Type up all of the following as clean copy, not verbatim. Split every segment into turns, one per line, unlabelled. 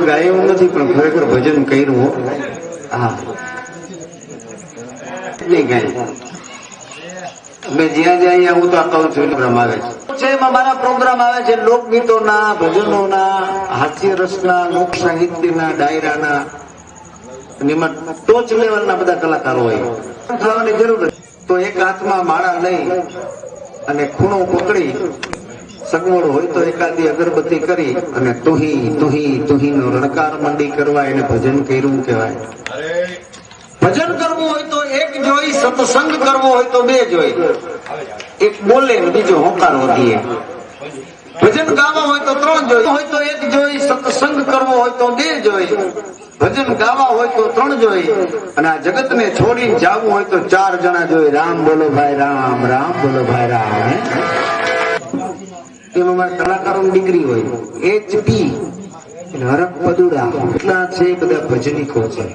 ગાયું નથી પણ ખરેખર ભજન કર્યું. હા, નહીં ગાય. મેં જ્યાં જ્યાં હું તો આ કહું છું પ્રોગ્રામ આવે છે, એમાં મારા પ્રોગ્રામ આવે છે લોકગીતોના, ભજનોના, હાસ્ય રસના, લોક સાહિત્યના, ડાયરાના. એમાં ટોચ લેવલના બધા કલાકારો હોય. થવાની જરૂર નથી. તો એક હાથમાં માળા લઈ અને ખૂણો પકડી, સગવડ હોય તો એકાદી અગરબત્તી કરી અને તુહી તુહી તુહી નો રણકાર મંડી કરવા એને ભજન કર્યું કહેવાય. ભજન કરવું હોય તો એક જોઈ, સત્સંગ કરવો હોય તો બે જોઈ. એક બોલે બીજો હોંકારો દે. ભજન ગાવા હોય તો ત્રણ જોઈ, હોય તો એક જોઈ. સત્સંગ કરવો હોય તો બે જોઈ. ભજન ગાવા હોય તો ત્રણ જોઈ. અને આ જગત ને છોડીને જવું હોય તો ચાર જણા જોઈ. રામ બોલો ભાઈ રામ, રામ બોલો ભાઈ રામ. એમાં મારા કલાકારોની દીકરી હોય HP હરક પદુડા, એટલા છે બધા ભજનીકો છે.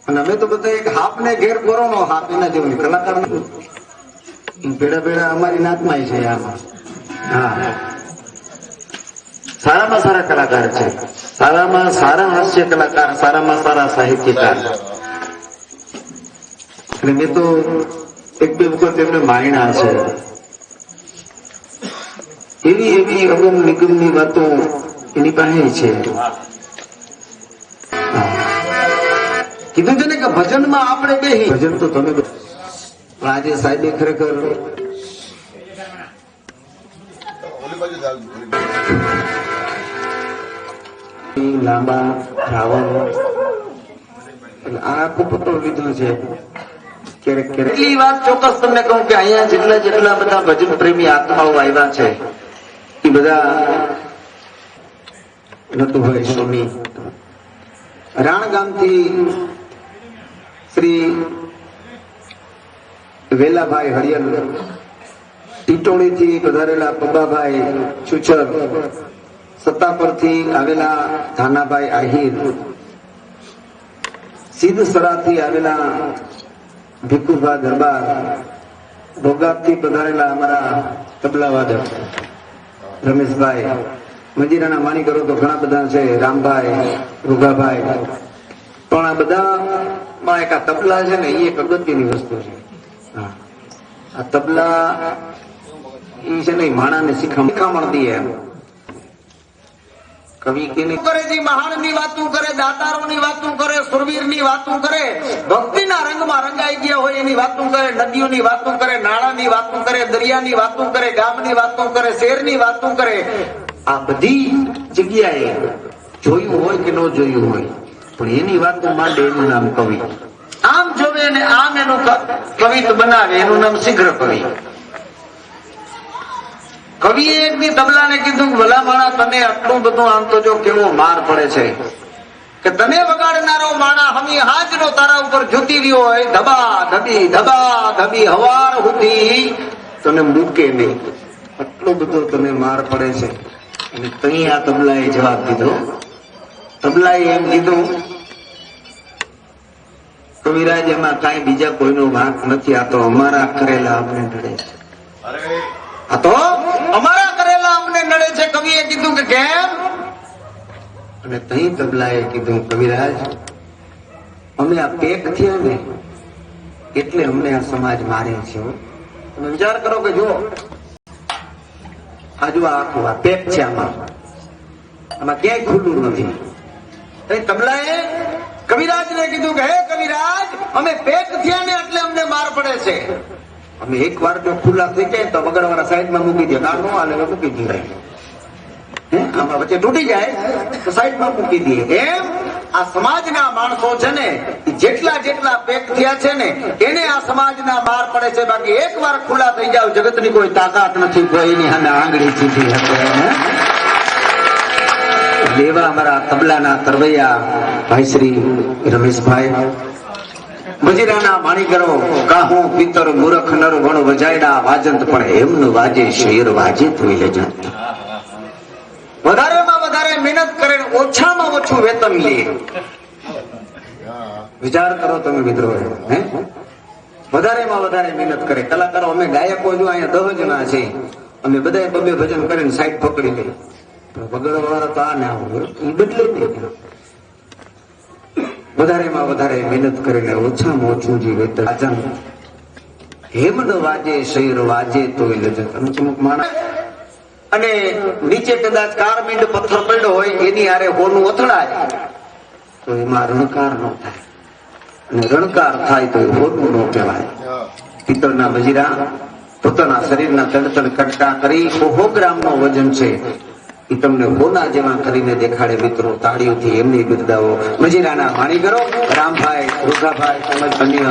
અને અમે તો બધા એક હાપ ને ઘેર કોરોનો હાપ એના જેવું કલાકાર ભેડા ભેડા અમારી નાતમાં છે આમાં. હા, સારામાં સારા કલાકાર છે, સારામાં સારા હાસ્ય કલાકાર, સારામાં સારા સાહિત્યકાર. અને મેં તો એક બે વખત એમને માયણા છે. એવી એવી અગમ નિગમની વાતો એની પાસે છે. કીધું છે ને કે ભજનમાં આપણે બેહી, ભજન તો તમે આજે સાહેબે ખરેખર લાંબા રાવણ આખો પત્રો લીધો છે. એટલી વાત ચોક્કસ તમને કહું કે અહીંયા જેટલા જેટલા બધા ભજન પ્રેમી આત્માઓ આવ્યા છે એ બધા નતુભાઈ સ્વામી રાણગામથી, શ્રી વેલાભાઈ હરિયર, ટીટોળીથી પધારેલા પબ્બાભાઈ છુચર, સત્તાપરથી આવેલા ધાનાભાઈ આહિર, સિદ્ધસરાથી આવેલા ભીખુભા દરબાર, ભોગાપથી પધારેલા અમારા તબલાવાદક રમેશભાઈ, મંજીરાના માની કરો તો ઘણા બધા છે, રામભાઈ, રૂગાભાઈ. પણ આ બધામાં એક આ તબલા છે ને એ એક અગત્યની વસ્તુ છે. હા, આ તબલા એ છે ને માણાને શીખામણ દે. એમ કવિ કે કરે છે, મહાનની વાતો કરે, દાતારોની વાતો કરે, સુરવીરની વાતો કરે, ભક્તિના રંગમાં રંગાઈ ગયા હોય એની વાતો કરે, નદીઓની વાતો કરે, નાળાની વાતો કરે, દરિયાની વાતો કરે, ગામની વાતો કરે, શહેરની વાતો કરે. આ બધી જગ્યાએ જોયું હોય કે ન જોયું હોય પણ એની વાતો માંડે એનું નામ કવિ. આમ જોવે અને આમ એનું કવિત્વ બનાવે એનું નામ શીઘ્ર કવિ. કવિએ એકની તબલાને કીધું, ભલા માણા તને આટલું બધું આમ તો જો કેવો માર પડે છે કે તને વગાડનારો માણા હમી હાજરો તારા ઉપર જુતી રહ્યો હોય, ધબા ધબી હવાર સુધી તને મૂકે નહીં. આટલો બધો તને માર પડે છે. અને તઈ આ તબલાએ જવાબ દીધો. તબલાએ એમ કીધું, કવિરાજ એમાં કઈ બીજા કોઈનો વાંક નથી, આ તો અમારા કરેલા અમને નડે છે. આ તો અમારા કરેલા અમને નડે છે. કવિએ કીધું કે કેમ? અને તઈ તબલાએ કીધું, કવિરાજ અમે આ પેક થયા ને એટલે અમને આ સમાજ મારે છે. તમે વિચાર કરો કે જો આજુ આખું આ પેક છે, આમાં ક્યાંય ખુલ્લું નથી. તબલાએ કવિરાજને કીધું કે હે કવિરાજ, અમે પેક થયા ને એટલે અમને માર પડે છે. અમે એક વાર જો ખુલ્લા થઈ જાય તો વગરવાળા સાઈડમાં મૂકી દે, ના નો હાલે મૂકી દીધા. આમાં વચ્ચે તૂટી જાય તો સાઈડમાં મૂકી દે. એમ આ સમાજના માણસો છે ને જેટલા જેટલા પેક થયા છે ને એને આ સમાજના માર પડે છે. બાકી એક વાર ખુલ્લા થઈ જાવ જગતની કોઈ તાકાત નથી, કોઈની સામે આંગળી ચીધી શકે. દેવા અમારા તબલાના તરવૈયા ભાઈ શ્રી રમેશભાઈ, મજીરાના માણીગરો, કાહું પિત્તર મૂરખ નર વણ વજાયડા વાજંત પણ એમનું વાજે શેર વાજે થઈ લેજંત. વધારેમાં વધારે મહેનત કરે, ઓછામાં ઓછું વેતન લે. વિચાર કરો તમે મિત્રો. વધારેમાં વધારે મહેનત કરે કલાકારો. અમે ગાયકો જો અહીંયા 10 જણા છે, અમે બધા બબે ભજન કરીને સાઈડ પકડી લઈએ. બગડવાળા તો આ ના હોય એ બદલે નહીં. વધારેમાં વધારે મહેનત કરીને ઓછામાં ઓછું જે વેતન હેમદ વાજે શૈર વાજે તો અમુક માણસ અને નીચે કદાચ કારમીંડ પથ્થર પડ્યો હોય એની હારે હોનું અથડાય તો એમાં રણકાર ન થાય, અને રણકાર થાય તો એ હોનું ન કહેવાય. પિત્તળના મજીરા પોતાના શરીરના તડતડ કટકા કરી 100 ગ્રામનો વજન છે એ તમને હોના જેવા કરીને દેખાડે. મિત્રો તાળીઓથી એમની બિરદાવો. મજીરાના વાણી કરો રામભાઈ, રૂખાભાઈ તેમજ અન્ય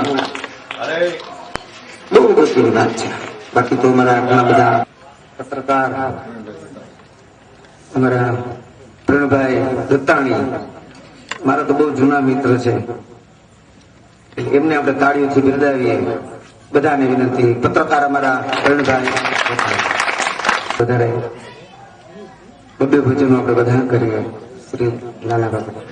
બહુ બધી વાત છે. બાકી તો અમારા ઘણા બધા પત્રકાર અમારા પ્રણભાઈ દત્તાણી મારા તો બહુ જૂના મિત્ર છે, એમને આપણે તાળીઓથી બિરદાવીએ. બધાને વિનંતી, પત્રકાર અમારા પ્રણભાઈ વધારે બબ્બે ભજનો આપણે બધા કરીએ. શ્રી લાલા બાબા.